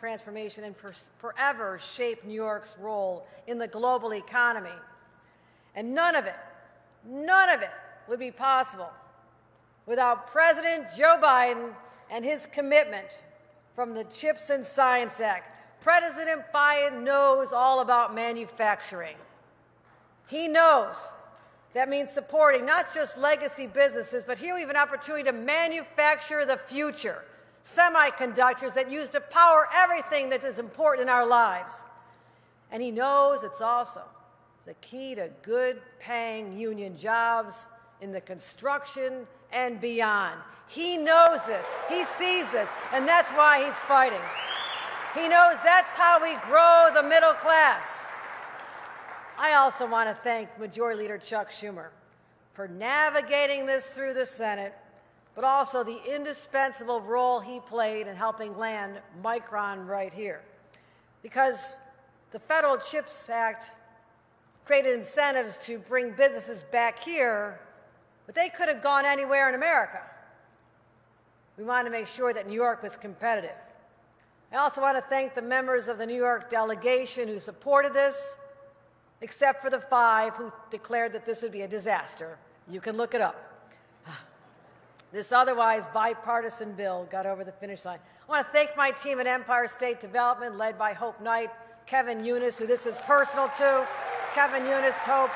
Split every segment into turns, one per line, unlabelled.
transformation and forever shape New York's role in the global economy. And none of it would be possible without President Joe Biden and his commitment from the CHIPS and Science Act. President Biden knows all about manufacturing. He knows that means supporting not just legacy businesses, but here we have an opportunity to manufacture the future. Semiconductors that use to power everything that is important in our lives. And he knows it's also the key to good-paying union jobs in the construction and beyond. He knows this. He sees this. And that's why he's fighting. He knows that's how we grow the middle class. I also want to thank Majority Leader Chuck Schumer for navigating this through the Senate, but also the indispensable role he played in helping land Micron right here. Because the Federal CHIPS Act created incentives to bring businesses back here, but they could have gone anywhere in America. We wanted to make sure that New York was competitive. I also want to thank the members of the New York delegation who supported this, except for the 5 who declared that this would be a disaster. You can look it up. This otherwise bipartisan bill got over the finish line. I want to thank my team at Empire State Development, led by Hope Knight, Kevin Eunice, who this is personal to. Kevin Eunice, Hope.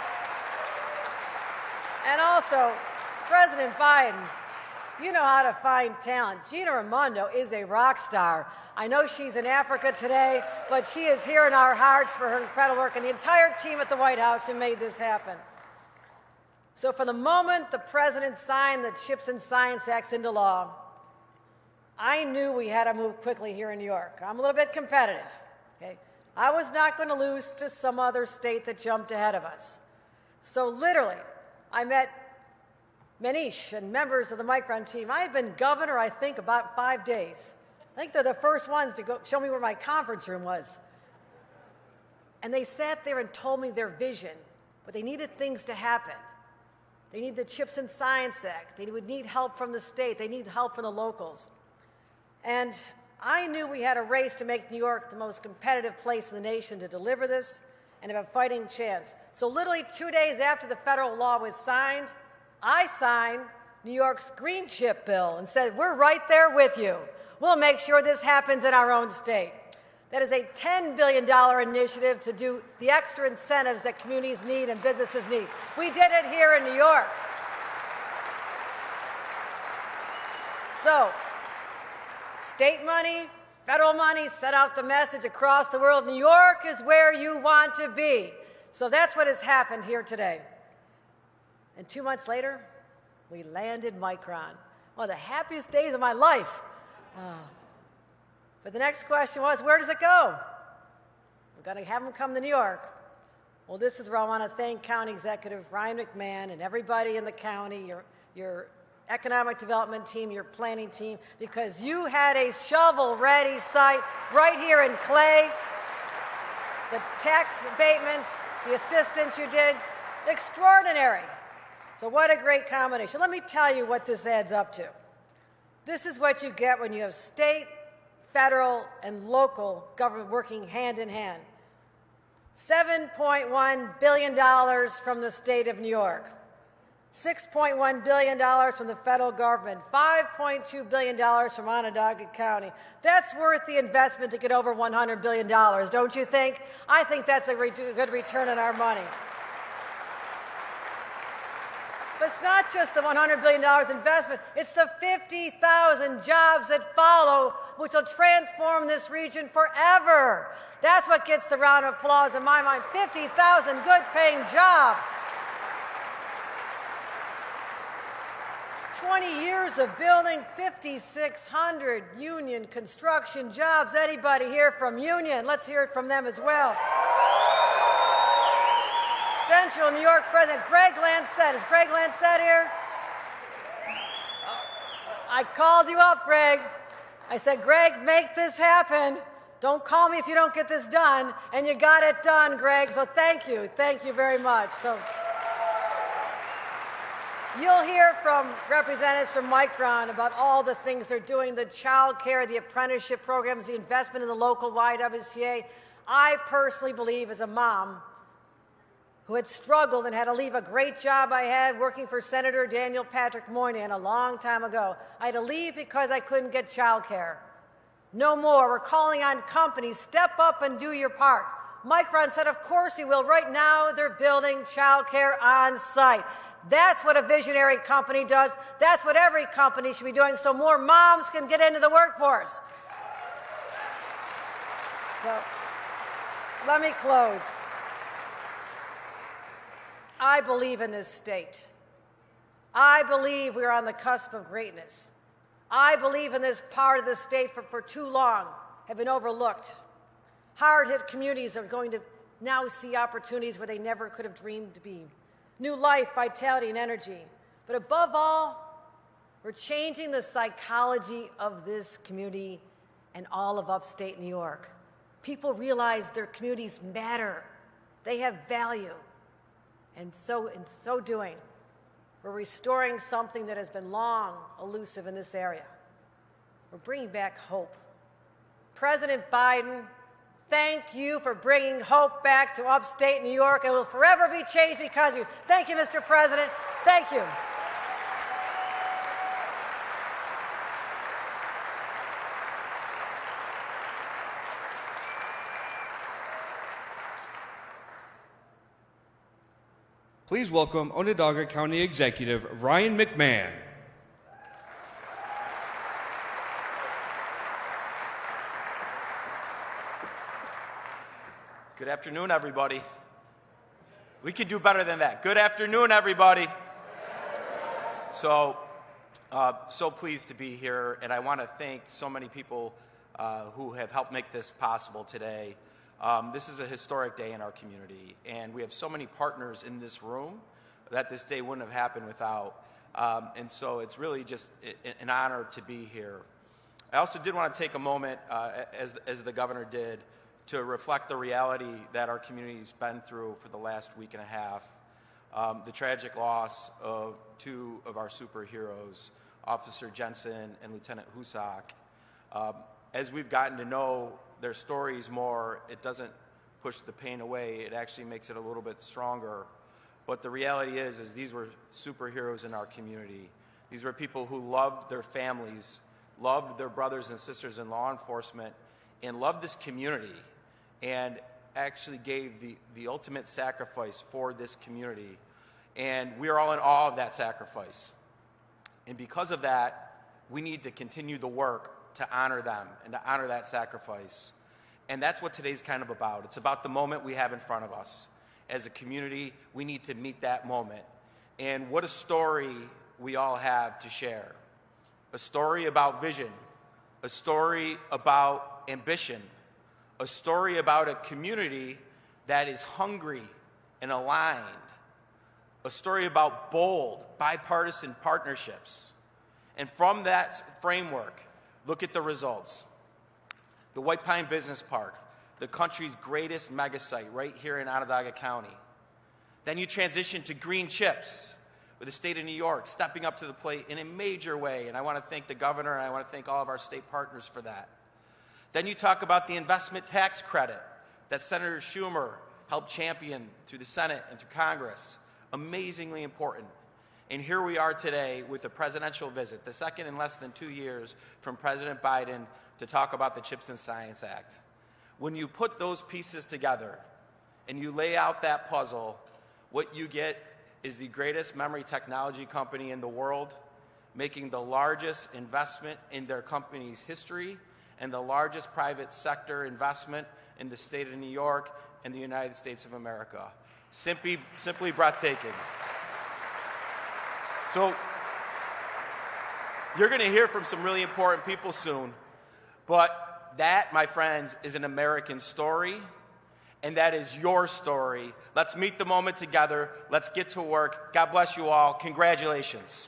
And also, President Biden, you know how to find talent. Gina Raimondo is a rock star. I know she's in Africa today, but she is here in our hearts for her incredible work, and the entire team at the White House who made this happen. So from the moment the President signed the CHIPS and Science Acts into law, I knew we had to move quickly here in New York. I'm a little bit competitive. Okay? I was not going to lose to some other state that jumped ahead of us. So literally, I met Manish and members of the Micron team. I had been governor, I think, about 5 days. I think they're the first ones to go show me where my conference room was. And they sat there and told me their vision, but they needed things to happen. They need the CHIPS and Science Act. They would need help from the state. They need help from the locals. And I knew we had a race to make New York the most competitive place in the nation to deliver this and have a fighting chance. So literally 2 days after the federal law was signed, I signed New York's Green Chip bill and said, we're right there with you. We'll make sure this happens in our own state. That is a $10 billion initiative to do the extra incentives that communities need and businesses need. We did it here in New York. So, state money, federal money, set out the message across the world. New York is where you want to be. So that's what has happened here today. And 2 months later, we landed Micron. One of the happiest days of my life. But the next question was, where does it go? We've got to have them come to New York. Well, this is where I want to thank County Executive Ryan McMahon and everybody in the county, your economic development team, your planning team, because you had a shovel-ready site right here in Clay. The tax abatements, the assistance you did, extraordinary. So what a great combination. Let me tell you what this adds up to. This is what you get when you have state, federal, and local government working hand in hand. $7.1 billion from the state of New York, $6.1 billion from the federal government, $5.2 billion from Onondaga County. That's worth the investment to get over $100 billion, don't you think? I think that's a good return on our money. But it's not just the $100 billion investment. It's the 50,000 jobs that follow, which will transform this region forever. That's what gets the round of applause in my mind. 50,000 good-paying jobs. 20 years of building 5,600 union construction jobs. Anybody here from union? Let's hear it from them as well. Central New York President Greg Lancet. Is Greg Lancet here? I called you up, Greg. I said, Greg, make this happen. Don't call me if you don't get this done. And you got it done, Greg. So thank you. Thank you very much. So You'll hear from representatives from Micron about all the things they're doing, the child care, the apprenticeship programs, the investment in the local YWCA. I personally believe, as a mom who had struggled and had to leave a great job I had working for Senator Daniel Patrick Moynihan a long time ago, I had to leave because I couldn't get child care. No more. We're calling on companies, step up and do your part. Micron said, of course we will. Right now, they're building child care on site. That's what a visionary company does. That's what every company should be doing so more moms can get into the workforce. So, let me close. I believe in this state. I believe we're on the cusp of greatness. I believe in this part of the state for too long have been overlooked. Hard-hit communities are going to now see opportunities where they never could have dreamed to be. New life, vitality, and energy. But above all, we're changing the psychology of this community and all of upstate New York. People realize their communities matter. They have value. And so, in so doing, we're restoring something that has been long elusive in this area. We're bringing back hope. President Biden, thank you for bringing hope back to upstate New York. It will forever be changed because of you. Thank you, Mr. President. Thank you.
Please welcome Onondaga County Executive Ryan McMahon.
Good afternoon, everybody. We can do better than that. Good afternoon, everybody. So pleased to be here, and I want to thank so many people who have helped make this possible today. This is a historic day in our community, and we have so many partners in this room that this day wouldn't have happened without. And so it's really just an honor to be here. I also did want to take a moment, as the governor did, to reflect the reality that our community's been through for the last week and a half. The tragic loss of two of our superheroes, Officer Jensen and Lieutenant Husak. As we've gotten to know their stories more, it doesn't push the pain away. It actually makes it a little bit stronger. But the reality is these were superheroes in our community. These were people who loved their families, loved their brothers and sisters in law enforcement, and loved this community, and actually gave the ultimate sacrifice for this community. And we are all in awe of that sacrifice. And because of that, we need to continue the work to honor them and to honor that sacrifice. And that's what today's kind of about. It's about the moment we have in front of us. As a community, we need to meet that moment. And what a story we all have to share. A story about vision, a story about ambition, a story about a community that is hungry and aligned, a story about bold, bipartisan partnerships. And from that framework, look at the results. The White Pine Business Park, the country's greatest mega site right here in Onondaga County. Then you transition to green chips with the state of New York stepping up to the plate in a major way. And I want to thank the governor, and I want to thank all of our state partners for that. Then you talk about the investment tax credit that Senator Schumer helped champion through the Senate and through Congress. Amazingly important. And here we are today with a presidential visit, the second in less than 2 years from President Biden to talk about the CHIPS and Science Act. When you put those pieces together and you lay out that puzzle, what you get is the greatest memory technology company in the world, making the largest investment in their company's history and the largest private sector investment in the state of New York and the United States of America. Simply breathtaking. So you're going to hear from some really important people soon, but that, my friends, is an American story, and that is your story. Let's meet the moment together. Let's get to work. God bless you all. Congratulations.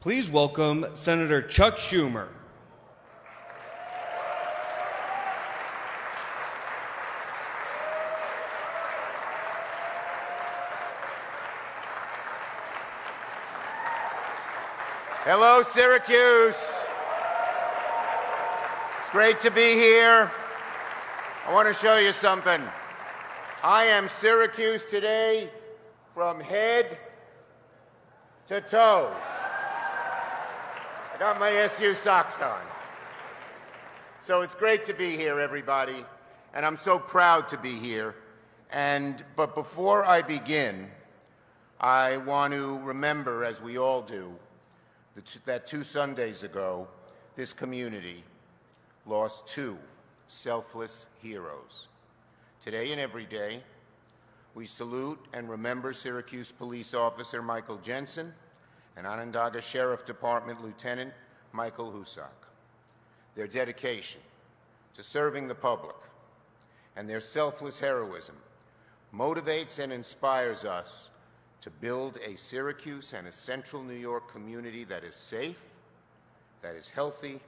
Please welcome Senator Chuck Schumer.
Hello, Syracuse. It's great to be here. I want to show you something. I am Syracuse today from head to toe. I got my SU socks on. So it's great to be here, everybody, and I'm so proud to be here. But before I begin, I want to remember, as we all do, that 2 Sundays ago, this community lost 2 selfless heroes. Today and every day, we salute and remember Syracuse Police Officer Michael Jensen and Onondaga Sheriff Department Lieutenant Michael Husak. Their dedication to serving the public and their selfless heroism motivates and inspires us to build a Syracuse and a central New York community that is safe, that is healthy,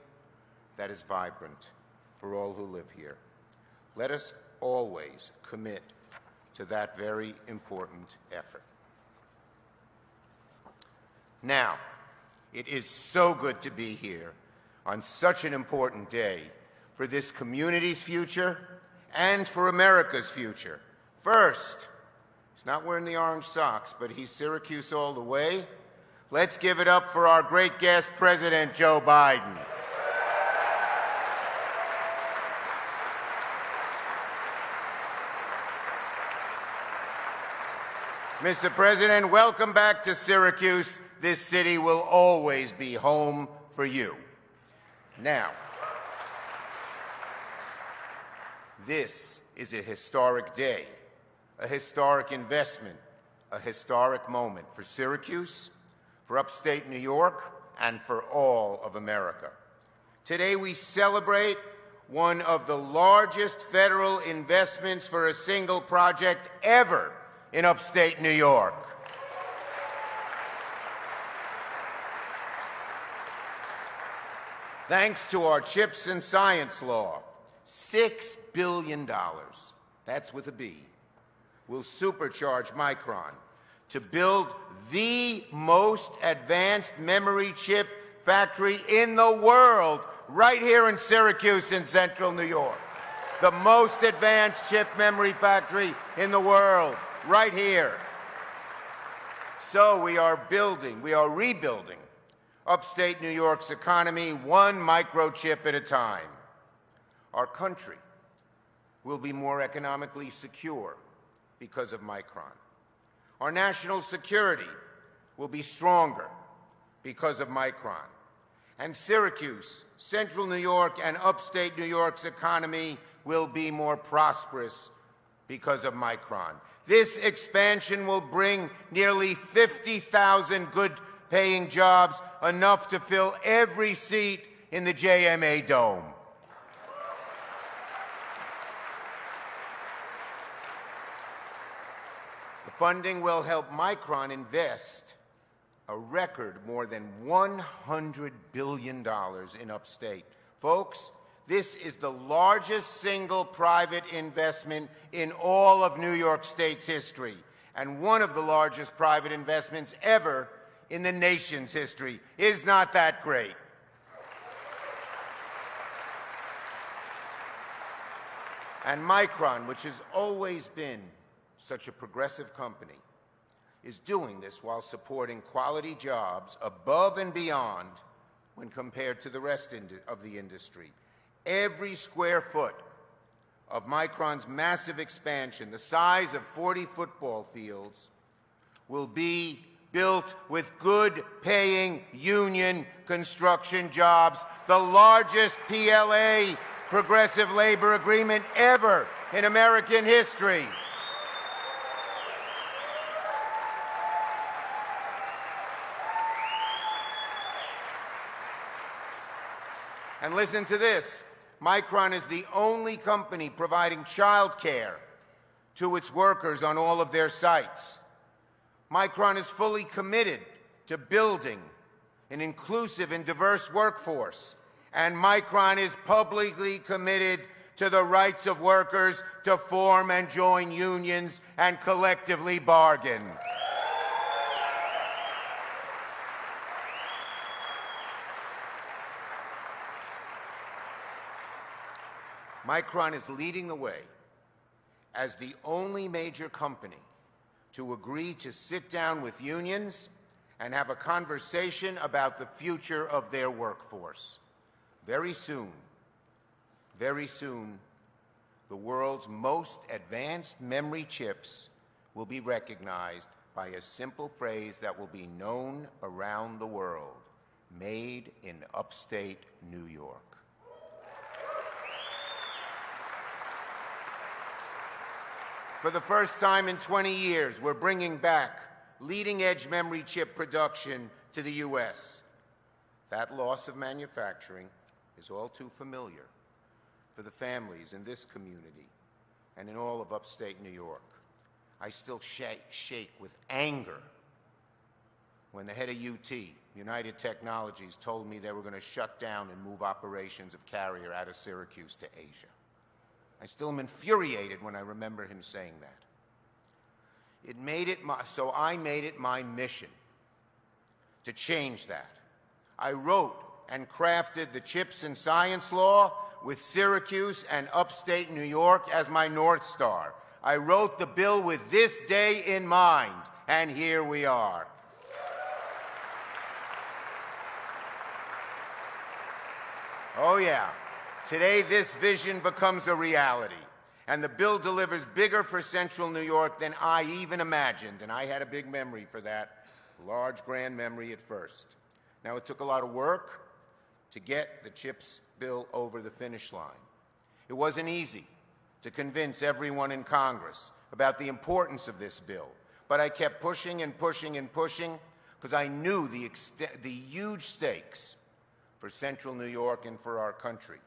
that is vibrant for all who live here. Let us always commit to that very important effort. Now, it is so good to be here on such an important day for this community's future and for America's future. First, he's not wearing the orange socks, but he's Syracuse all the way. Let's give it up for our great guest, President Joe Biden. Mr. President, welcome back to Syracuse. This city will always be home for you. Now, this is a historic day, a historic investment, a historic moment for Syracuse, for upstate New York, and for all of America. Today we celebrate one of the largest federal investments for a single project ever in upstate New York. Thanks to our CHIPS and Science Law, $6 billion, that's with a B, will supercharge Micron to build the most advanced memory chip factory in the world right here in Syracuse in central New York. The most advanced chip memory factory in the world right here. So we are rebuilding upstate New York's economy one microchip at a time. Our country will be more economically secure because of Micron. Our national security will be stronger because of Micron. And Syracuse, central New York, and upstate New York's economy will be more prosperous because of Micron. This expansion will bring nearly 50,000 good-paying jobs, enough to fill every seat in the JMA Dome. The funding will help Micron invest a record more than $100 billion in upstate. Folks, this is the largest single private investment in all of New York State's history, and one of the largest private investments ever in the nation's history. Is not that great? And Micron, which has always been such a progressive company, is doing this while supporting quality jobs above and beyond when compared to the rest of the industry. Every square foot of Micron's massive expansion, the size of 40 football fields, will be built with good-paying union construction jobs, the largest PLA, progressive labor agreement, ever in American history. And listen to this. Micron is the only company providing child care to its workers on all of their sites. Micron is fully committed to building an inclusive and diverse workforce, and Micron is publicly committed to the rights of workers to form and join unions and collectively bargain. Micron is leading the way as the only major company to agree to sit down with unions and have a conversation about the future of their workforce. Very soon, the world's most advanced memory chips will be recognized by a simple phrase that will be known around the world: made in upstate New York. For the first time in 20 years, we're bringing back leading-edge memory chip production to the U.S. That loss of manufacturing is all too familiar for the families in this community and in all of upstate New York. I still shake with anger when the head of UT, United Technologies, told me they were going to shut down and move operations of Carrier out of Syracuse to Asia. I still am infuriated when I remember him saying that. So I made it my mission to change that. I wrote and crafted the Chips and Science Law with Syracuse and upstate New York as my North Star. I wrote the bill with this day in mind, and here we are. Oh yeah. Today, this vision becomes a reality, and the bill delivers bigger for Central New York than I even imagined, and I had a big memory for that, large, grand memory at first. Now, it took a lot of work to get the CHIPS bill over the finish line. It wasn't easy to convince everyone in Congress about the importance of this bill, but I kept pushing and pushing and pushing because I knew the huge stakes for Central New York and for our country.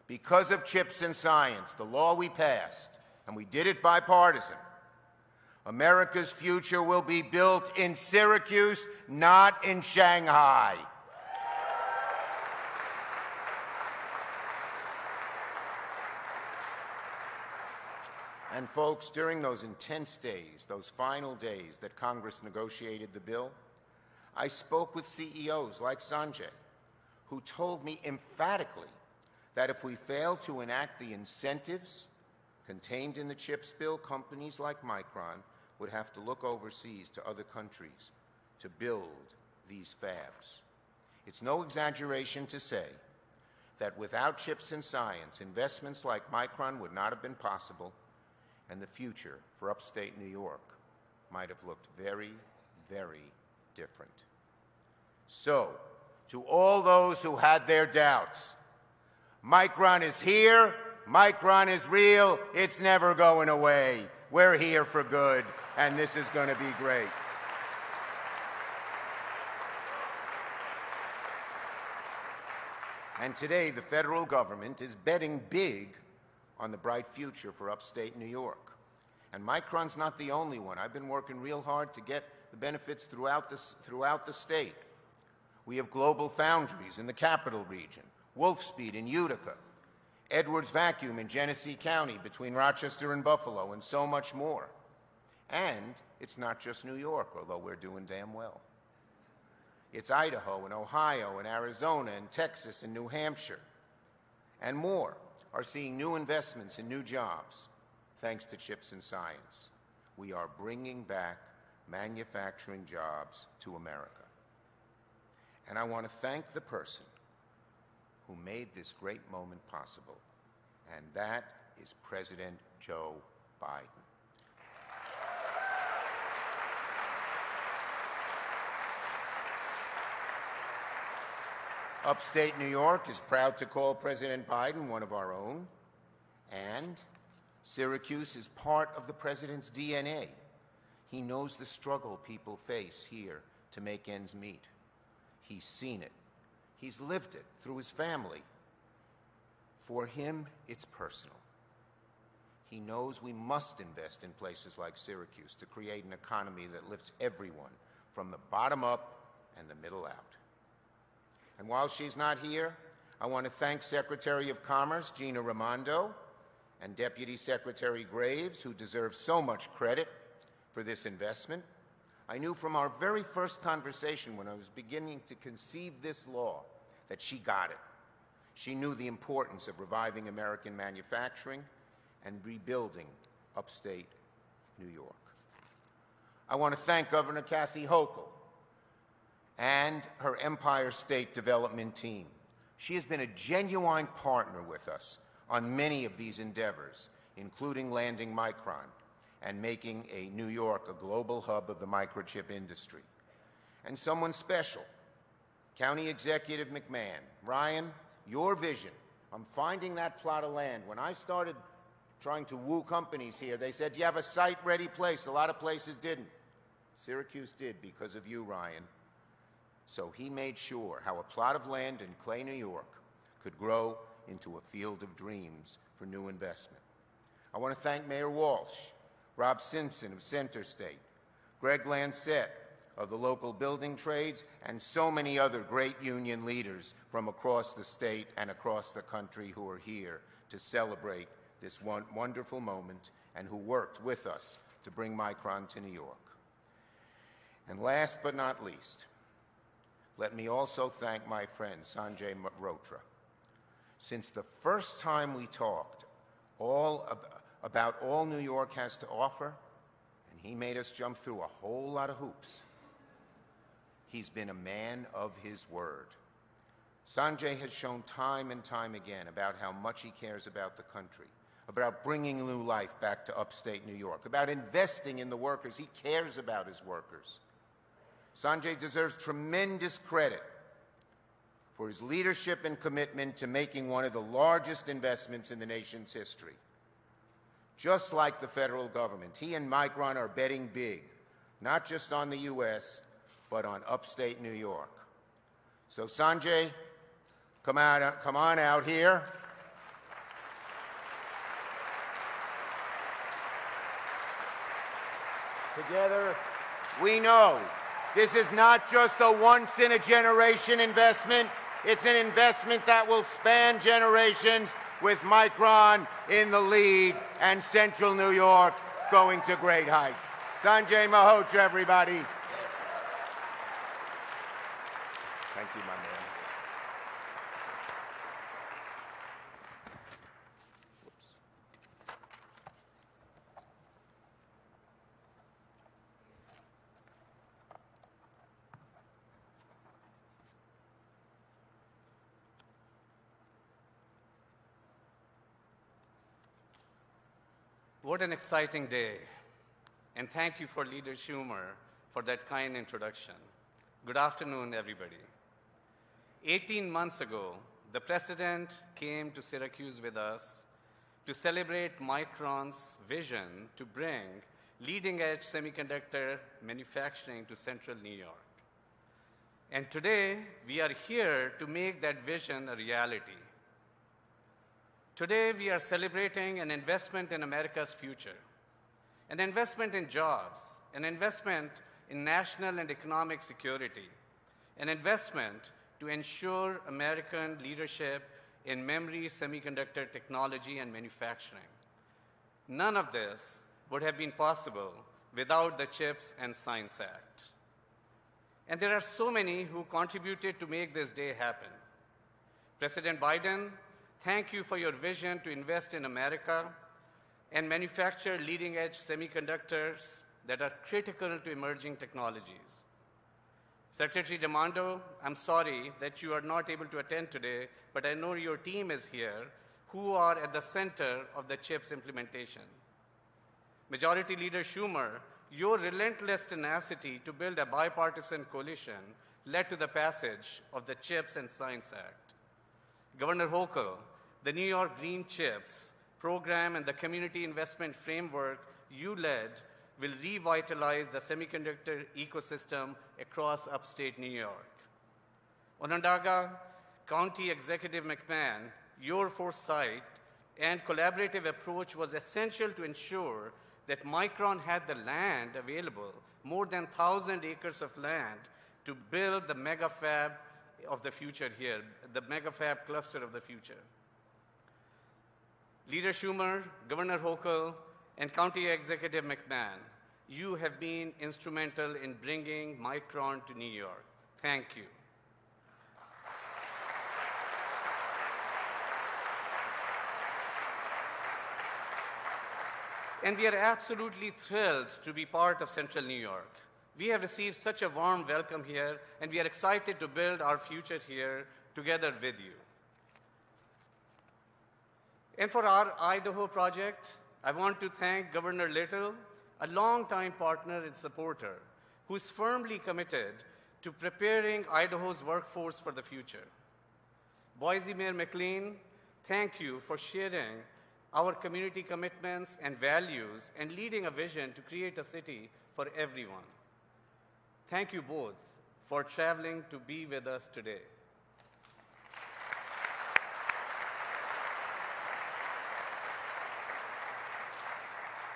Because of Chips and Science, the law we passed, and we did it bipartisan, America's future will be built in Syracuse, not in Shanghai. And folks, during those intense days, those final days that Congress negotiated the bill, I spoke with CEOs like Sanjay, who told me emphatically that if we fail to enact the incentives contained in the CHIPS bill, companies like Micron would have to look overseas to other countries to build these fabs. It's no exaggeration to say that without Chips and Science, investments like Micron would not have been possible, and the future for upstate New York might have looked very, very different. So, to all those who had their doubts, Micron is here, Micron is real, it's never going away. We're here for good, and this is going to be great. And today, the federal government is betting big on the bright future for upstate New York. And Micron's not the only one. I've been working real hard to get the benefits throughout the state. We have Global Foundries in the Capital Region, Wolfspeed in Utica, Edwards Vacuum in Genesee County between Rochester and Buffalo, and so much more. And it's not just New York, although we're doing damn well. It's Idaho and Ohio and Arizona and Texas and New Hampshire, and more are seeing new investments and new jobs thanks to Chips and Science. We are bringing back manufacturing jobs to America. And I want to thank the person who made this great moment possible, and that is President Joe Biden. Upstate New York is proud to call President Biden one of our own, and Syracuse is part of the president's DNA. He knows the struggle people face here to make ends meet. He's seen it. He's lived it through his family. For him, it's personal. He knows we must invest in places like Syracuse to create an economy that lifts everyone from the bottom up and the middle out. And while she's not here, I want to thank Secretary of Commerce Gina Raimondo and Deputy Secretary Graves, who deserve so much credit for this investment. I knew from our very first conversation when I was beginning to conceive this law that she got it. She knew the importance of reviving American manufacturing and rebuilding upstate New York. I want to thank Governor Kathy Hochul and her Empire State Development team. She has been a genuine partner with us on many of these endeavors, including landing Micron and making New York a global hub of the microchip industry. And someone special, County Executive McMahon. Ryan, your vision, I'm finding that plot of land. When I started trying to woo companies here, they said, "Do you have a site-ready place?" A lot of places didn't. Syracuse did because of you, Ryan. So he made sure how a plot of land in Clay, New York could grow into a field of dreams for new investment. I want to thank Mayor Walsh, Rob Simpson of Center State, Greg Lancette of the local building trades, and so many other great union leaders from across the state and across the country who are here to celebrate this wonderful moment and who worked with us to bring Micron to New York. And last but not least, let me also thank my friend Sanjay Mehrotra. Since the first time we talked about all New York has to offer, and he made us jump through a whole lot of hoops, he's been a man of his word. Sanjay has shown time and time again about how much he cares about the country, about bringing new life back to upstate New York, about investing in the workers. He cares about his workers. Sanjay deserves tremendous credit for his leadership and commitment to making one of the largest investments in the nation's history. Just like the federal government, he and Micron are betting big, not just on the U.S., but on upstate New York. So Sanjay, come on out here. Together, we know this is not just a once-in-a-generation investment. It's an investment that will span generations, with Micron in the lead and Central New York going to great heights. Sanjay Mehrotra, everybody. Thank you, my man.
What an exciting day. And thank you for Leader Schumer for that kind introduction. Good afternoon, everybody. 18 months ago, the President came to Syracuse with us to celebrate Micron's vision to bring leading-edge semiconductor manufacturing to Central New York. And today, we are here to make that vision a reality. Today, we are celebrating an investment in America's future, an investment in jobs, an investment in national and economic security, an investment to ensure American leadership in memory, semiconductor technology, and manufacturing. None of this would have been possible without the CHIPS and Science Act. And there are so many who contributed to make this day happen. President Biden, thank you for your vision to invest in America and manufacture leading-edge semiconductors that are critical to emerging technologies. Secretary Raimondo, I'm sorry that you are not able to attend today, but I know your team is here, who are at the center of the CHIPS implementation. Majority Leader Schumer, your relentless tenacity to build a bipartisan coalition led to the passage of the CHIPS and Science Act. Governor Hochul, the New York Green CHIPS program and the community investment framework you led will revitalize the semiconductor ecosystem across upstate New York. Onondaga County Executive McMahon, your foresight and collaborative approach was essential to ensure that Micron had the land available, more than 1,000 acres of land, to build the mega fab of the future here, the mega fab cluster of the future. Leader Schumer, Governor Hochul, and County Executive McMahon, you have been instrumental in bringing Micron to New York. Thank you. And we are absolutely thrilled to be part of Central New York. We have received such a warm welcome here, and we are excited to build our future here together with you. And for our Idaho project, I want to thank Governor Little, a longtime partner and supporter, who is firmly committed to preparing Idaho's workforce for the future. Boise Mayor McLean, thank you for sharing our community commitments and values and leading a vision to create a city for everyone. Thank you both for traveling to be with us today.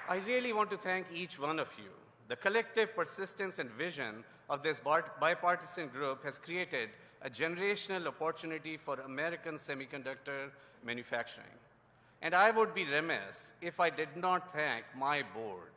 I really want to thank each one of you. The collective persistence and vision of this bipartisan group has created a generational opportunity for American semiconductor manufacturing. And I would be remiss if I did not thank my board.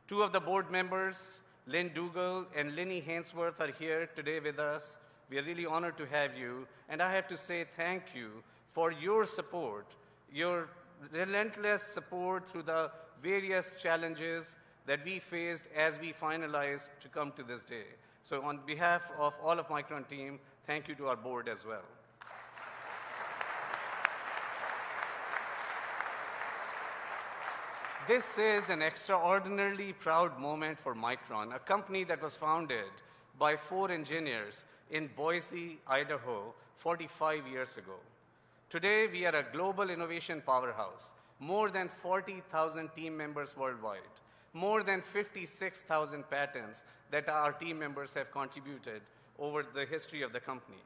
Two of the board members, Lynn Dougal and Linny Hainsworth, are here today with us. We are really honored to have you. And I have to say thank you for your support, your relentless support through the various challenges that we faced as we finalized to come to this day. So on behalf of all of Micron team, thank you to our board as well. This is an extraordinarily proud moment for Micron, a company that was founded by 4 engineers in Boise, Idaho, 45 years ago. Today, we are a global innovation powerhouse, more than 40,000 team members worldwide, more than 56,000 patents that our team members have contributed over the history of the company.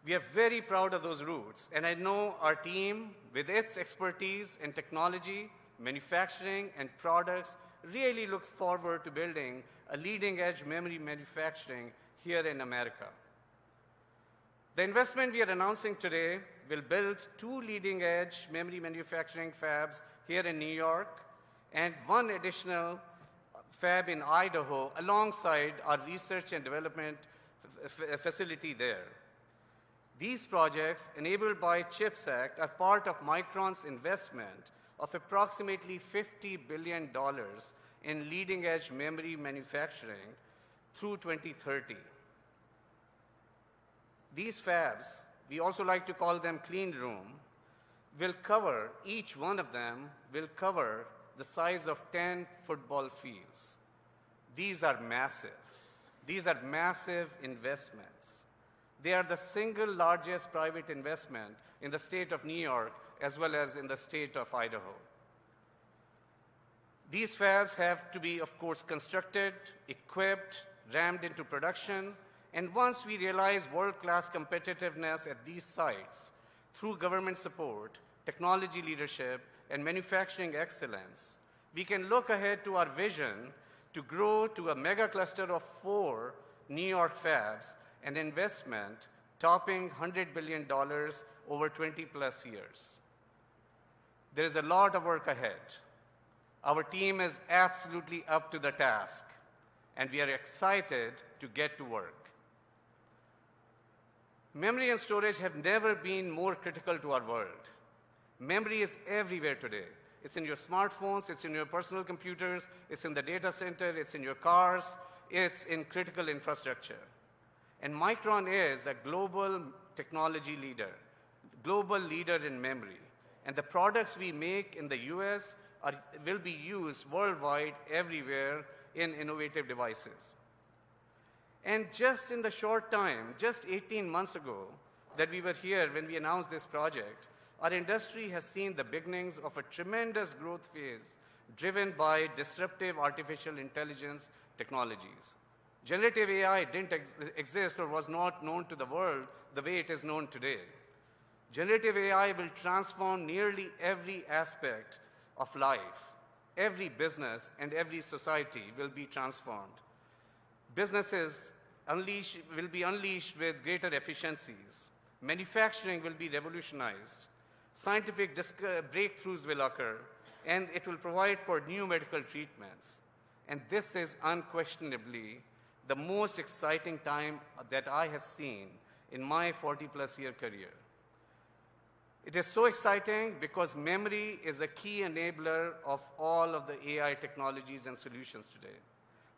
We are very proud of those roots, and I know our team, with its expertise in technology, manufacturing, and products, really looks forward to building a leading-edge memory manufacturing here in America. The investment we are announcing today will build 2 leading-edge memory manufacturing fabs here in New York and 1 additional fab in Idaho alongside our research and development facility there. These projects, enabled by CHIPS Act, are part of Micron's investment of approximately $50 billion in leading-edge memory manufacturing through 2030. These fabs, we also like to call them clean room, will cover, each one of them will cover the size of 10 football fields. These are massive. These are massive investments. They are the single largest private investment in the state of New York as well as in the state of Idaho. These fabs have to be, of course, constructed, equipped, ramped into production, and once we realize world-class competitiveness at these sites through government support, technology leadership, and manufacturing excellence, we can look ahead to our vision to grow to a mega cluster of 4 New York fabs, an investment topping $100 billion over 20-plus years. There is a lot of work ahead. Our team is absolutely up to the task, and we are excited to get to work. Memory and storage have never been more critical to our world. Memory is everywhere today. It's in your smartphones, it's in your personal computers, it's in the data center, it's in your cars, it's in critical infrastructure. And Micron is a global technology leader, global leader in memory. And the products we make in the US will be used worldwide, everywhere, in innovative devices. And just in the short time, just 18 months ago, that we were here when we announced this project, our industry has seen the beginnings of a tremendous growth phase driven by disruptive artificial intelligence technologies. Generative AI didn't exist or was not known to the world the way it is known today. Generative AI will transform nearly every aspect of life. Every business and every society will be transformed. Businesses will be unleashed with greater efficiencies. Manufacturing will be revolutionized. Scientific breakthroughs will occur, and it will provide for new medical treatments. And this is unquestionably the most exciting time that I have seen in my 40-plus year career. It is so exciting because memory is a key enabler of all of the AI technologies and solutions today.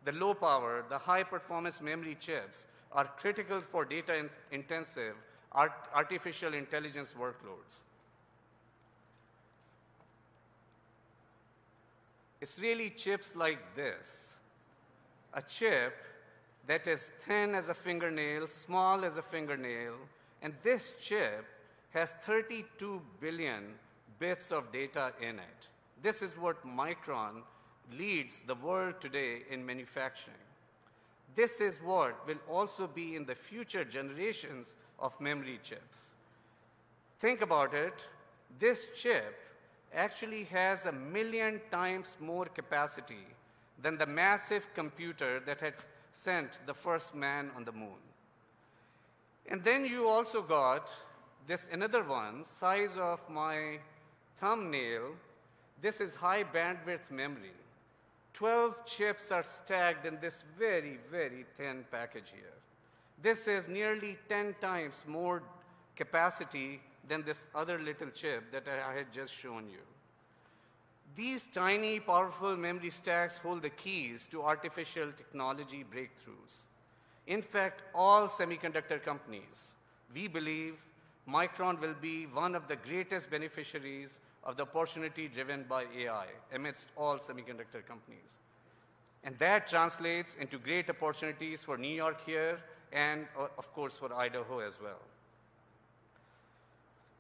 The low power, the high performance memory chips are critical for data-intensive artificial intelligence workloads. It's really chips like this, a chip that is thin as a fingernail, small as a fingernail, and this chip has 32 billion bits of data in it. This is what Micron leads the world today in manufacturing. This is what will also be in the future generations of memory chips. Think about it. This chip actually has 1 million times more capacity than the massive computer that had sent the first man on the moon. And then you also got this another one, size of my thumbnail. This is high bandwidth memory. 12 chips are stacked in this very, very thin package here. This is nearly 10 times more capacity than this other little chip that I had just shown you. These tiny, powerful memory stacks hold the keys to artificial technology breakthroughs. In fact, all semiconductor companies, we believe Micron will be one of the greatest beneficiaries of the opportunity driven by AI amidst all semiconductor companies. And that translates into great opportunities for New York here and, of course, for Idaho as well.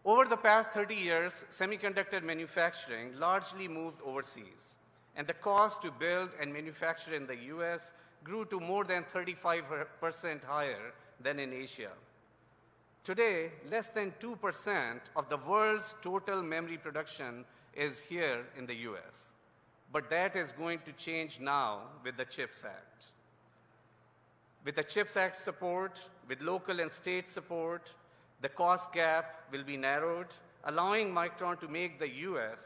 Over the past 30 years, semiconductor manufacturing largely moved overseas, and the cost to build and manufacture in the US grew to more than 35% higher than in Asia. Today, less than 2% of the world's total memory production is here in the US. But that is going to change now with the CHIPS Act. With the CHIPS Act support, with local and state support, the cost gap will be narrowed, allowing Micron to make the US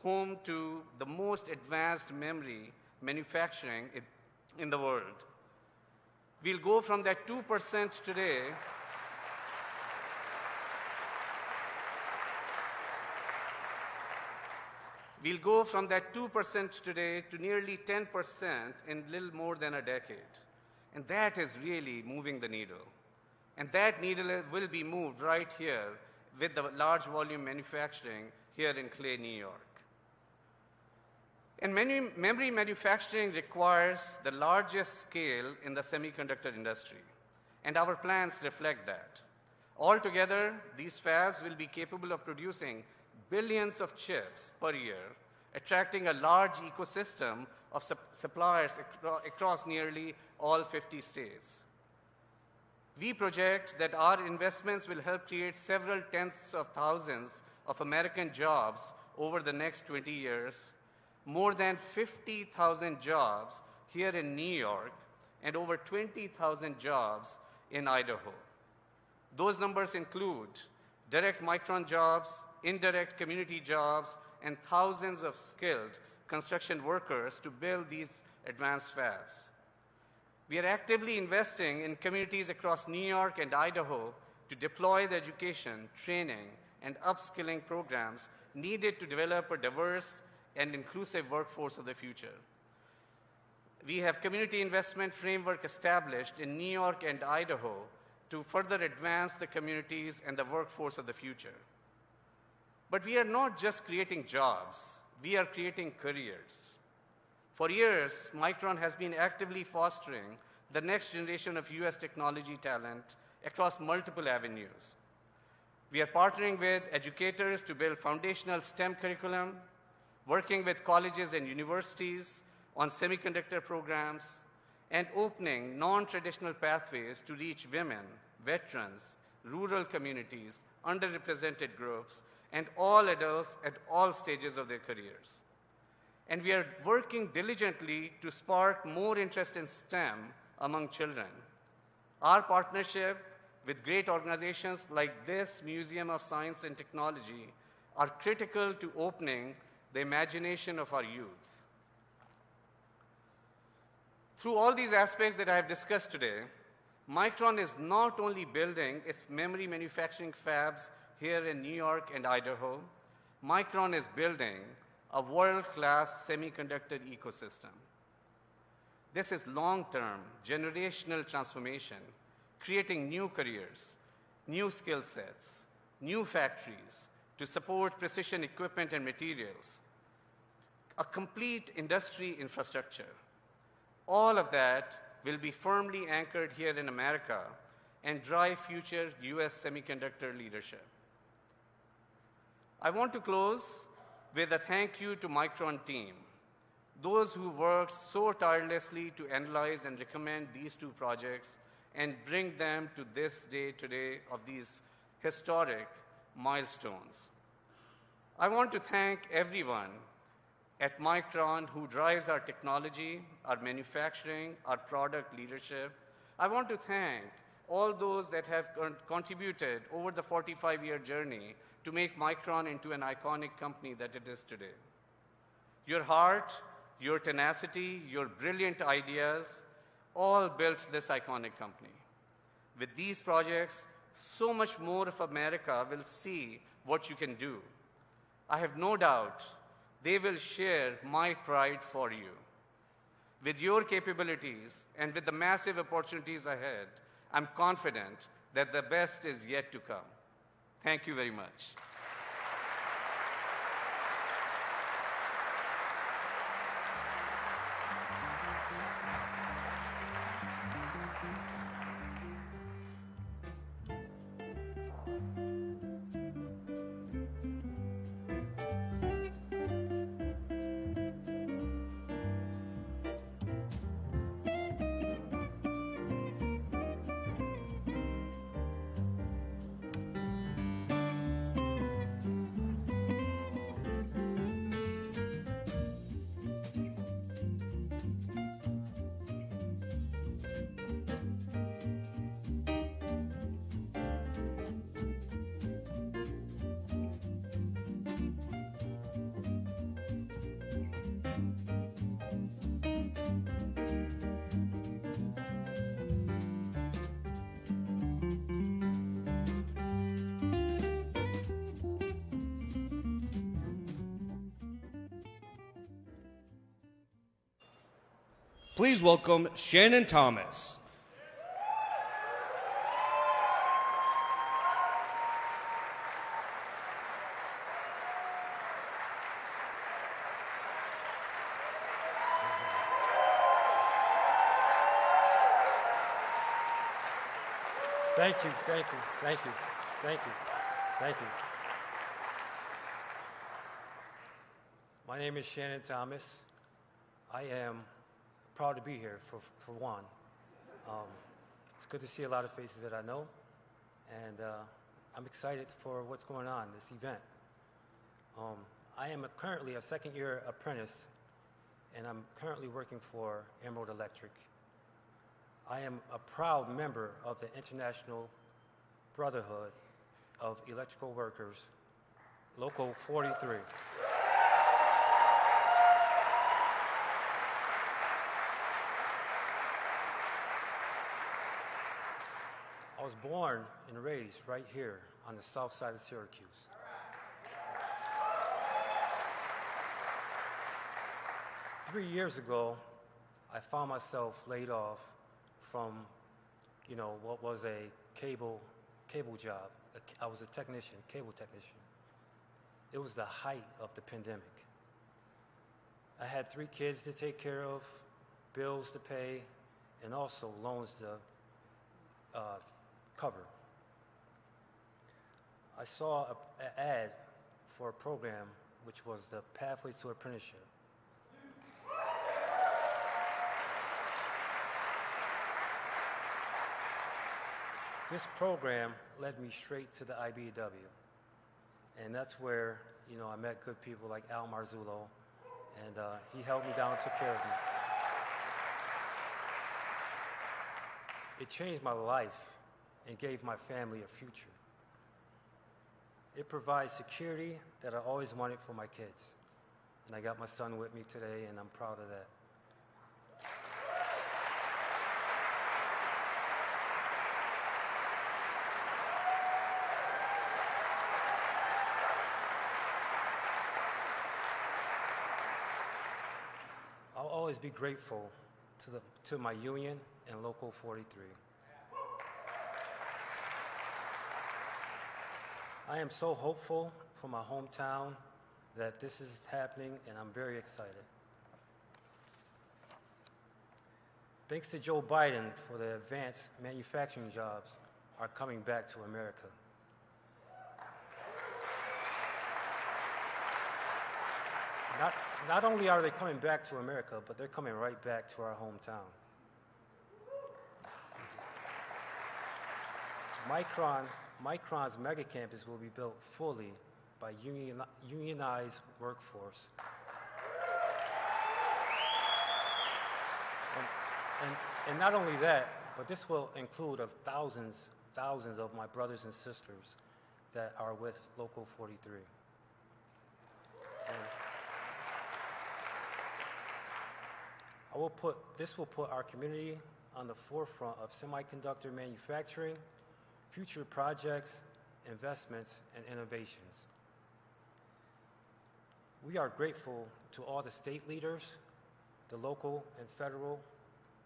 home to the most advanced memory manufacturing in the world. We'll go from that 2% today We'll go from that 2% today to nearly 10% in little more than a decade. And that is really moving the needle. And that needle will be moved right here with the large volume manufacturing here in Clay, New York. And memory manufacturing requires the largest scale in the semiconductor industry. And our plans reflect that. Altogether, these fabs will be capable of producing billions of chips per year, attracting a large ecosystem of suppliers across nearly all 50 states. We project that our investments will help create several tens of thousands of American jobs over the next 20 years, more than 50,000 jobs here in New York, and over 20,000 jobs in Idaho. Those numbers include direct Micron jobs, indirect community jobs, and thousands of skilled construction workers to build these advanced fabs. We are actively investing in communities across New York and Idaho to deploy the education, training, and upskilling programs needed to develop a diverse and inclusive workforce of the future. We have community investment framework established in New York and Idaho to further advance the communities and the workforce of the future. But we are not just creating jobs, we are creating careers. For years, Micron has been actively fostering the next generation of US technology talent across multiple avenues. We are partnering with educators to build foundational STEM curriculum, working with colleges and universities on semiconductor programs, and opening non-traditional pathways to reach women, veterans, rural communities, underrepresented groups, and all adults at all stages of their careers. And we are working diligently to spark more interest in STEM among children. Our partnership with great organizations like this Museum of Science and Technology are critical to opening the imagination of our youth. Through all these aspects that I have discussed today, Micron is not only building its memory manufacturing fabs here in New York and Idaho, Micron is building a world-class semiconductor ecosystem. This is long-term, generational transformation, creating new careers, new skill sets, new factories to support precision equipment and materials, a complete industry infrastructure. All of that will be firmly anchored here in America and drive future US semiconductor leadership. I want to close with a thank you to Micron team, those who worked so tirelessly to analyze and recommend these two projects and bring them to this day today of these historic milestones. I want to thank everyone at Micron who drives our technology, our manufacturing, our product leadership. I want to thank all those that have contributed over the 45-year journey to make Micron into an iconic company that it is today. Your heart, your tenacity, your brilliant ideas all built this iconic company. With these projects, so much more of America will see what you can do. I have no doubt they will share my pride for you. With your capabilities and with the massive opportunities ahead, I'm confident that the best is yet to come. Thank you very much.
Please welcome Shannon Thomas.
Thank you, thank you, thank you, thank you, thank you. My name is Shannon Thomas. I am proud to be here for one. It's good to see a lot of faces that I know, and I'm excited for what's going on, this event. I am currently a second-year apprentice, and I'm currently working for Emerald Electric. I am a proud member of the International Brotherhood of Electrical Workers, Local 43. I was born and raised right here on the south side of Syracuse. 3 years ago, I found myself laid off from, what was a cable job. I was a technician, cable technician. It was the height of the pandemic. I had 3 kids to take care of, bills to pay, and also loans to cover. I saw an ad for a program which was the Pathways to Apprenticeship. This program led me straight to the IBEW, and that's where I met good people like Al Marzullo, and he held me down and took care of me. It changed my life and gave my family a future. It provides security that I always wanted for my kids. And I got my son with me today, and I'm proud of that. I'll always be grateful to my union and Local 43. I am so hopeful for my hometown that this is happening, and I'm very excited. Thanks to Joe Biden for the advanced manufacturing jobs are coming back to America. Not only are they coming back to America, but they're coming right back to our hometown. Micron's mega campus will be built fully by unionized workforce. And not only that, but this will include thousands of my brothers and sisters that are with Local 43. This will put our community on the forefront of semiconductor manufacturing, future projects, investments, and innovations. We are grateful to all the state leaders, the local and federal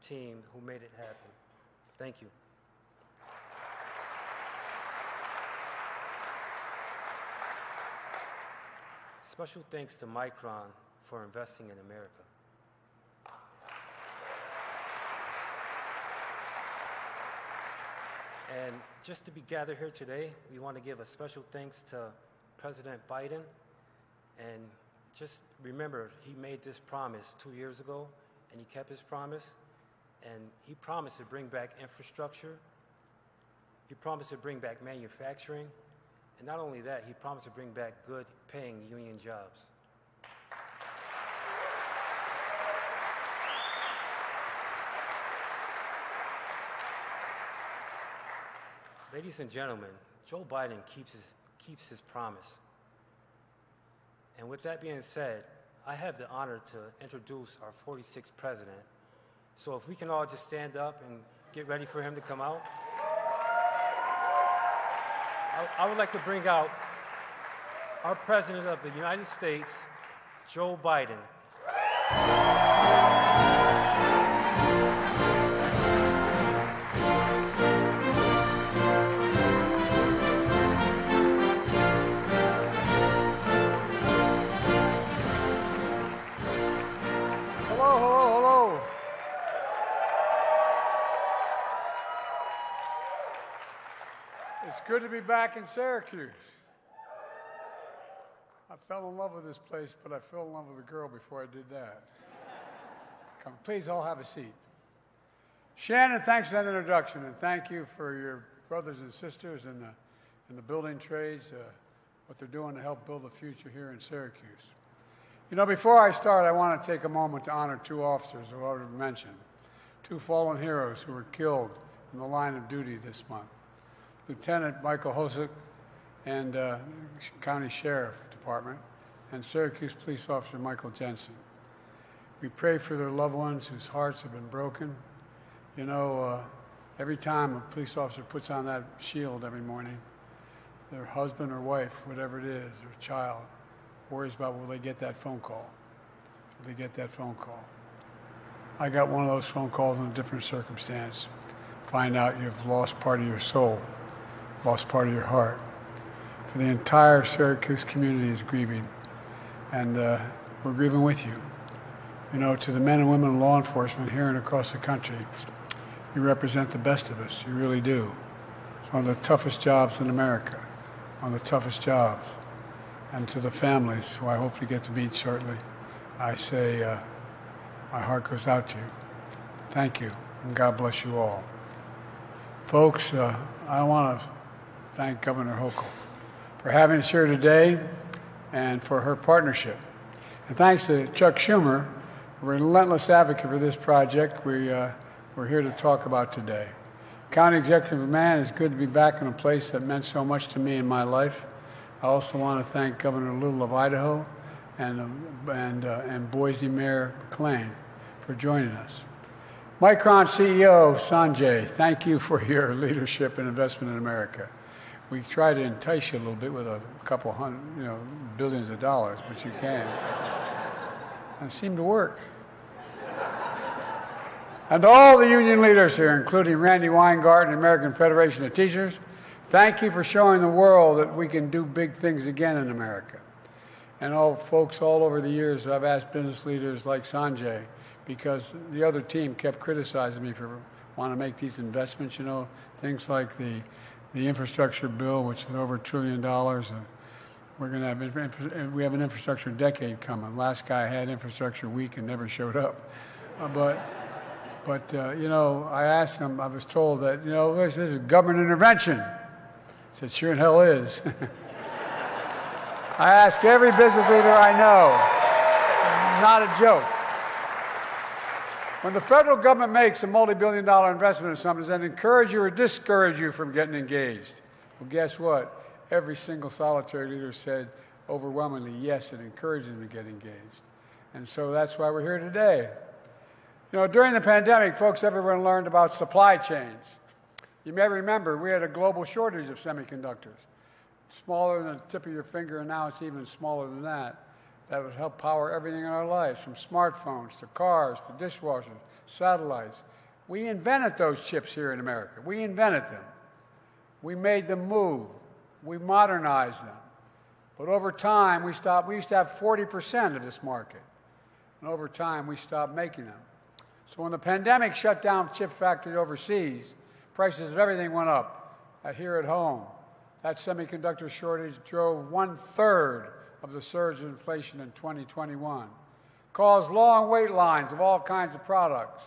team who made it happen. Thank you. Special thanks to Micron for investing in America. And just to be gathered here today, we want to give a special thanks to President Biden. And just remember, he made this promise 2 years ago, and he kept his promise. And he promised to bring back infrastructure. He promised to bring back manufacturing. And not only that, he promised to bring back good paying union jobs. Ladies and gentlemen, Joe Biden keeps his promise. And with that being said, I have the honor to introduce our 46th president. So if we can all just stand up and get ready for him to come out. I would like to bring out our President of the United States, Joe Biden.
Hello. It's good to be back in Syracuse. I fell in love with this place, but I fell in love with a girl before I did that. Come, please all have a seat. Shannon, thanks for that introduction, and thank you for your brothers and sisters in the building trades, what they're doing to help build the future here in Syracuse. You know, before I start, I want to take a moment to honor two officers who I already mentioned, two fallen heroes who were killed in the line of duty this month. Lieutenant Michael Hosick and County Sheriff Department, and Syracuse Police Officer Michael Jensen. We pray for their loved ones whose hearts have been broken. You know, every time a police officer puts on that shield every morning, their husband or wife, whatever it is, or child, worries about will they get that phone call? Will they get that phone call? I got one of those phone calls in a different circumstance. Find out you've lost part of your soul, lost part of your heart. For the entire Syracuse community is grieving, and we're grieving with you. You know, to the men and women in law enforcement here and across the country, you represent the best of us. You really do. It's one of the toughest jobs in America, one of the toughest jobs. And to the families, who I hope to get to meet shortly, I say my heart goes out to you. Thank you, and God bless you all. Folks, I want to thank Governor Hochul for having us here today and for her partnership. And thanks to Chuck Schumer, a relentless advocate for this project we're here to talk about today. County Executive Man, it's good to be back in a place that meant so much to me in my life. I also want to thank Governor Little of Idaho and Boise Mayor McLean for joining us. Micron CEO Sanjay, thank you for your leadership and investment in America. We try to entice you a little bit with a couple hundred, billions of dollars, but you can't. And it seemed to work. And to all the union leaders here, including Randy Weingarten, the American Federation of Teachers, thank you for showing the world that we can do big things again in America. And all folks all over the years, I've asked business leaders like Sanjay, because the other team kept criticizing me for wanting to make these investments, things like the infrastructure bill, which is over $1 trillion. And we're going to we have an infrastructure decade coming. Last guy had infrastructure week and never showed up. But I asked him, I was told that, this is government intervention. I said, sure in hell is. I ask every business leader I know, not a joke. When the federal government makes a multi-billion-dollar investment in something, does that encourage you or discourage you from getting engaged? Well, guess what? Every single solitary leader said overwhelmingly, yes, it encourages them to get engaged. And so that's why we're here today. During the pandemic, folks, everyone learned about supply chains. You may remember we had a global shortage of semiconductors, smaller than the tip of your finger, and now it's even smaller than that. That would help power everything in our lives, from smartphones to cars to dishwashers, satellites. We invented those chips here in America. We invented them. We made them move. We modernized them. But over time, we used to have 40% of this market. And over time, we stopped making them. So when the pandemic shut down chip factories overseas, prices of everything went up. Here at home, that semiconductor shortage drove 1/3 of the surge in inflation in 2021, caused long wait lines of all kinds of products.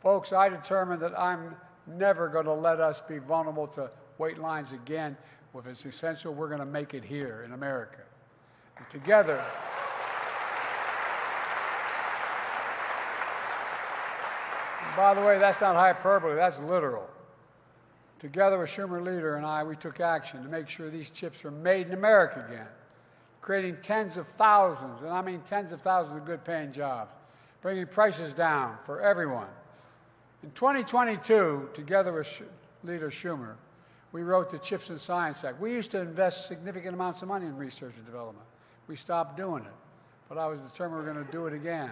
Folks, I determined that I'm never going to let us be vulnerable to wait lines again. If it's essential, we're going to make it here in America. And together, by the way, that's not hyperbole, that's literal. Together with Schumer leader and I, we took action to make sure these chips are made in America again, creating tens of thousands, and I mean tens of thousands of good-paying jobs, bringing prices down for everyone. In 2022, together with leader Schumer, we wrote the Chips and Science Act. We used to invest significant amounts of money in research and development. We stopped doing it, but I was determined we're going to do it again.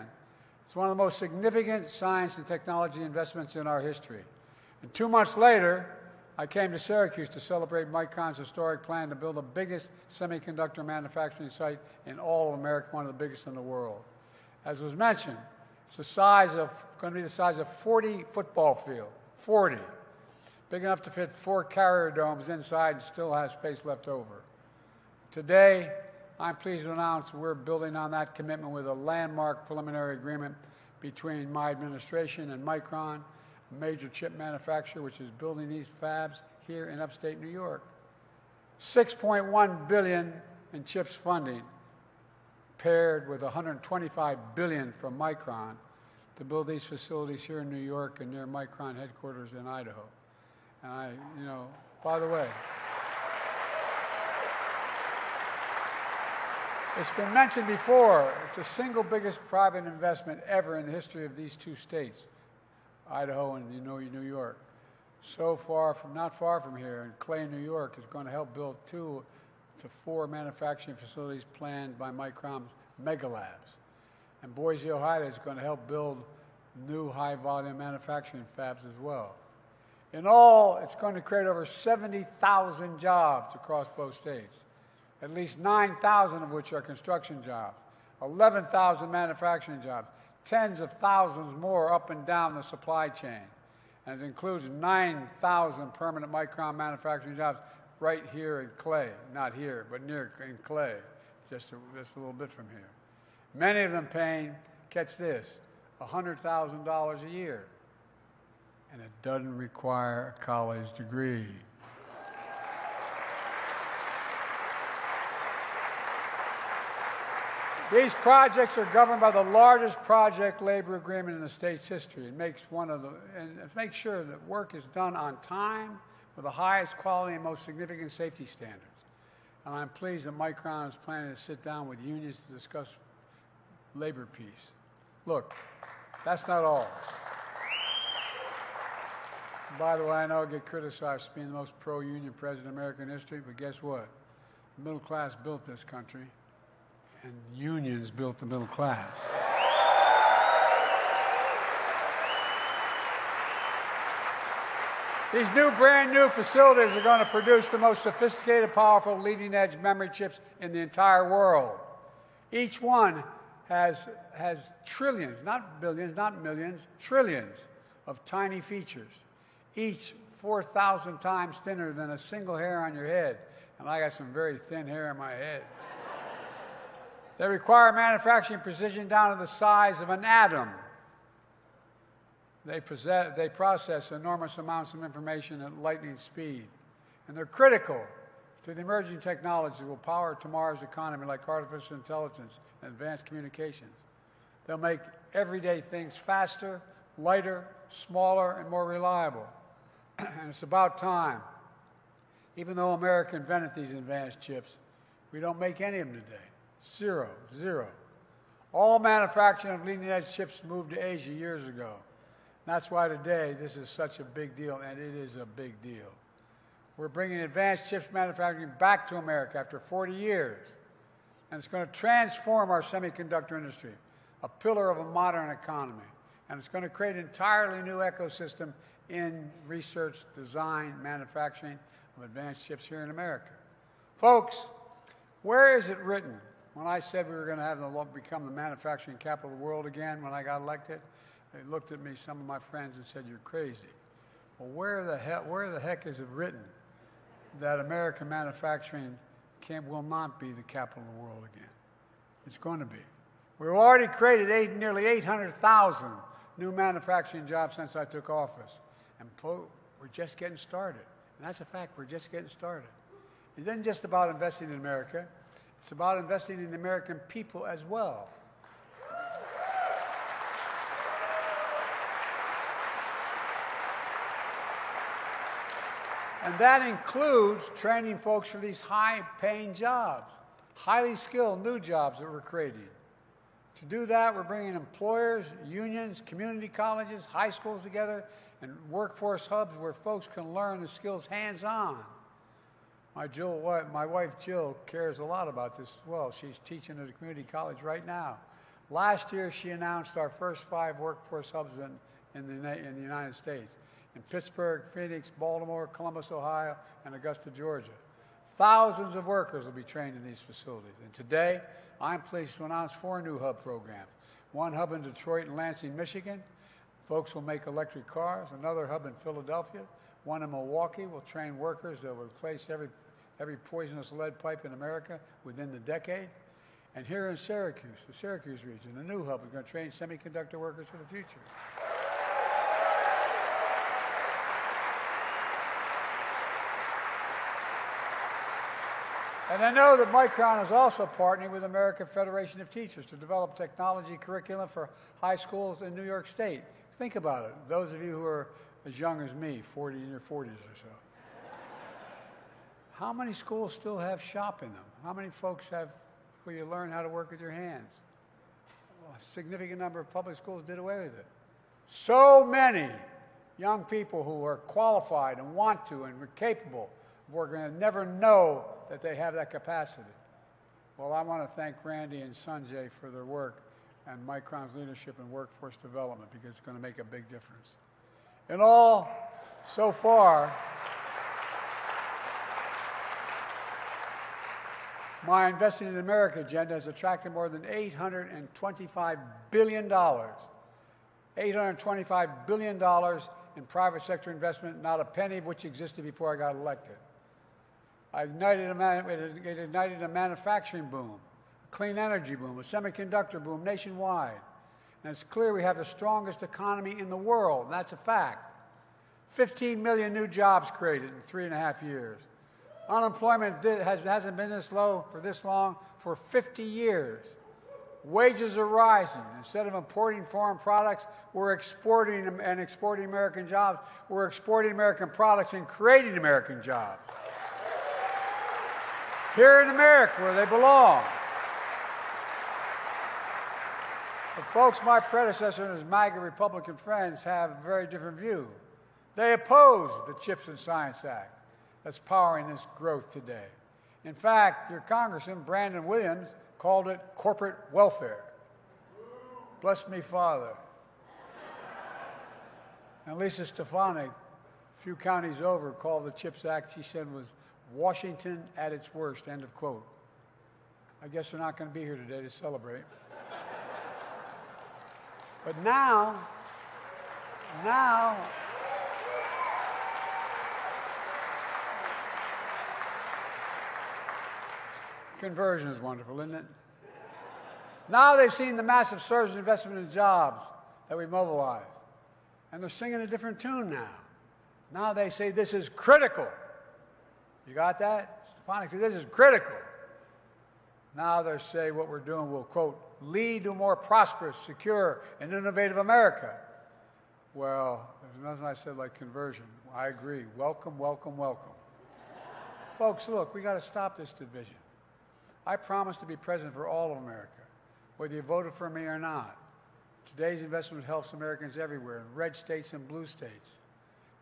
It's one of the most significant science and technology investments in our history. And 2 months later, I came to Syracuse to celebrate Micron's historic plan to build the biggest semiconductor manufacturing site in all of America, one of the biggest in the world. As was mentioned, it's going to be the size of 40 football fields, 40. Big enough to fit 4 carrier domes inside and still has space left over. Today, I'm pleased to announce we're building on that commitment with a landmark preliminary agreement between my administration and Micron, a major chip manufacturer which is building these fabs here in upstate New York. $6.1 billion in CHIPS funding paired with $125 billion from Micron to build these facilities here in New York and near Micron headquarters in Idaho. And by the way, it's been mentioned before, it's the single biggest private investment ever in the history of these two states, Idaho and New York. Not far from here, in Clay, New York, is going to help build 2 to 4 manufacturing facilities planned by Micron's Mega Labs. And Boise, Ohio is going to help build new high-volume manufacturing fabs as well. In all, it's going to create over 70,000 jobs across both states, at least 9,000 of which are construction jobs, 11,000 manufacturing jobs, tens of thousands more up and down the supply chain. And it includes 9,000 permanent Micron manufacturing jobs right here in Clay, not here, but near in Clay, just a little bit from here. Many of them paying, catch this, $100,000 a year. And it doesn't require a college degree. These projects are governed by the largest project labor agreement in the state's history. It makes makes sure that work is done on time with the highest quality and most significant safety standards. And I'm pleased that Micron is planning to sit down with unions to discuss labor peace. Look, that's not all. By the way, I know I get criticized for being the most pro-union president in American history, but guess what? The middle class built this country, and unions built the middle class. These brand new facilities are going to produce the most sophisticated, powerful, leading-edge memory chips in the entire world. Each one has trillions, not billions, not millions, trillions of tiny features, each 4,000 times thinner than a single hair on your head. And I got some very thin hair on my head. They require manufacturing precision down to the size of an atom. They process enormous amounts of information at lightning speed. And they're critical to the emerging technologies that will power tomorrow's economy, like artificial intelligence and advanced communications. They'll make everyday things faster, lighter, smaller, and more reliable. And it's about time. Even though America invented these advanced chips, we don't make any of them today. Zero. All manufacturing of leading-edge chips moved to Asia years ago. That's why today this is such a big deal, and it is a big deal. We're bringing advanced chips manufacturing back to America after 40 years, and it's going to transform our semiconductor industry, a pillar of a modern economy, and it's going to create an entirely new ecosystem in research, design, manufacturing of advanced chips here in America. Folks, where is it written? When I said we were going to become the manufacturing capital of the world again when I got elected, they looked at me, some of my friends, and said, "You're crazy." Well, where the heck is it written that American manufacturing will not be the capital of the world again? It's going to be. We've already created nearly 800,000 new manufacturing jobs since I took office. And we're just getting started. And that's a fact. We're just getting started. It isn't just about investing in America. It's about investing in the American people as well. And that includes training folks for these high-paying jobs, highly skilled new jobs that we're creating. To do that, we're bringing employers, unions, community colleges, high schools together, and workforce hubs where folks can learn the skills hands-on. My wife Jill cares a lot about this as well. She's teaching at a community college right now. Last year, she announced our first 5 workforce hubs in the United States. In Pittsburgh, Phoenix, Baltimore, Columbus, Ohio, and Augusta, Georgia. Thousands of workers will be trained in these facilities. And today, I'm pleased to announce 4 new hub programs. One hub in Detroit and Lansing, Michigan. Folks will make electric cars. Another hub in Philadelphia. One in Milwaukee will train workers that will replace every poisonous lead pipe in America within the decade. And here in Syracuse, the Syracuse region, a new hub is going to train semiconductor workers for the future. And I know that Micron is also partnering with the American Federation of Teachers to develop technology curriculum for high schools in New York State. Think about it. Those of you who are as young as me, 40 in your 40s or so. How many schools still have shop in them? How many folks have where you learn how to work with your hands? A significant number of public schools did away with it. So many young people who are qualified and want to and are capable we're going to never know that they have that capacity. Well, I want to thank Randy and Sanjay for their work and Micron's leadership in workforce development because it's going to make a big difference. In all, so far, my Investing in America agenda has attracted more than $825 billion. $825 billion in private sector investment, not a penny of which existed before I got elected. It ignited a manufacturing boom, a clean energy boom, a semiconductor boom nationwide. And it's clear we have the strongest economy in the world, and that's a fact. 15 million new jobs created in 3.5 years. Unemployment hasn't been this low for this long for 50 years. Wages are rising. Instead of importing foreign products, we're exporting American jobs. We're exporting American products and creating American jobs. Here in America, where they belong. But folks, my predecessor and his MAGA Republican friends have a very different view. They oppose the CHIPS and Science Act that's powering this growth today. In fact, your Congressman, Brandon Williams, called it corporate welfare. Bless me, Father. And Lisa Stefanik, a few counties over, called the CHIPS Act, he said, was Washington at its worst, end of quote. I guess they're not going to be here today to celebrate. But now, conversion is wonderful, isn't it? Now they've seen the massive surge in investment in jobs that we mobilized. And they're singing a different tune now. Now they say this is critical. You got that? Stefanik said this is critical. Now they say what we're doing will, quote, lead to a more prosperous, secure, and innovative America. Well, there's nothing I said like conversion. I agree. Welcome, welcome, welcome. Folks, look, we got to stop this division. I promise to be president for all of America, whether you voted for me or not. Today's investment helps Americans everywhere, in red states and blue states,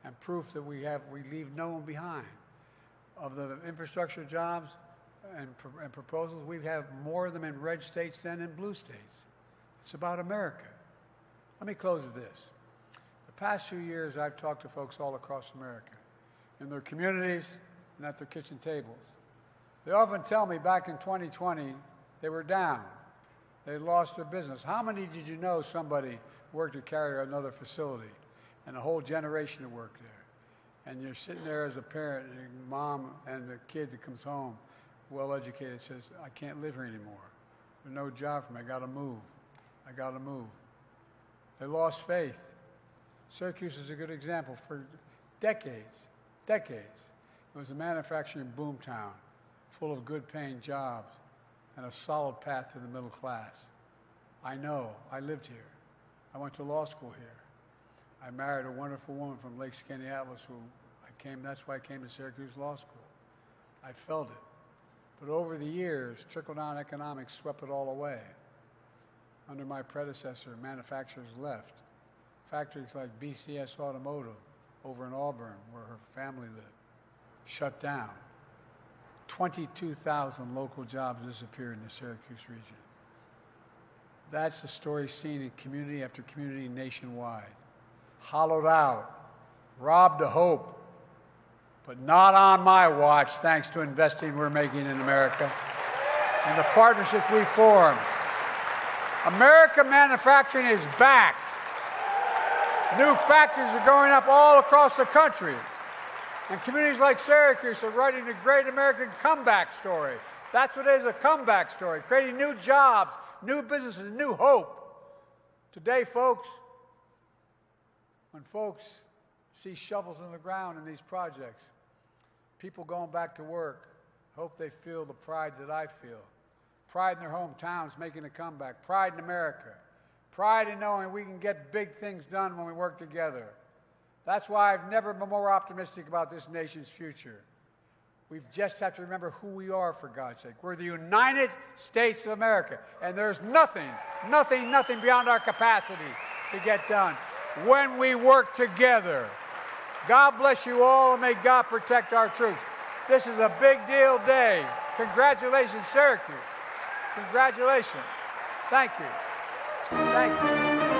and proof that we leave no one behind. Of the infrastructure jobs and proposals, we have more of them in red states than in blue states. It's about America. Let me close with this. The past few years, I've talked to folks all across America, in their communities and at their kitchen tables. They often tell me back in 2020, they were down. They lost their business. How many did you know somebody worked to carry another facility and a whole generation to work there? And you're sitting there as a parent, and your mom and the kid that comes home, well-educated, says, I can't live here anymore. There's no job for me. I got to move. I got to move. They lost faith. Syracuse is a good example. For decades, it was a manufacturing boom town, full of good-paying jobs and a solid path to the middle class. I know. I lived here. I went to law school here. I married a wonderful woman from Lake Skaneateles that's why I came to Syracuse Law School. I felt it. But over the years, trickle-down economics swept it all away. Under my predecessor, manufacturers left. Factories like BCS Automotive over in Auburn, where her family lived, shut down. 22,000 local jobs disappeared in the Syracuse region. That's the story seen in community after community nationwide. Hollowed out, robbed of hope, but not on my watch, thanks to investing we're making in America and the partnerships we formed. American manufacturing is back. New factories are going up all across the country. And communities like Syracuse are writing a great American comeback story. That's what it is, a comeback story, creating new jobs, new businesses, new hope. Today, folks, when folks see shovels in the ground in these projects, people going back to work, hope they feel the pride that I feel. Pride in their hometowns making a comeback. Pride in America. Pride in knowing we can get big things done when we work together. That's why I've never been more optimistic about this nation's future. We just have to remember who we are, for God's sake. We're the United States of America, and there's nothing beyond our capacity to get done when we work together. God bless you all, and may God protect our troops. This is a big deal day. Congratulations, Syracuse. Congratulations. Thank you. Thank you.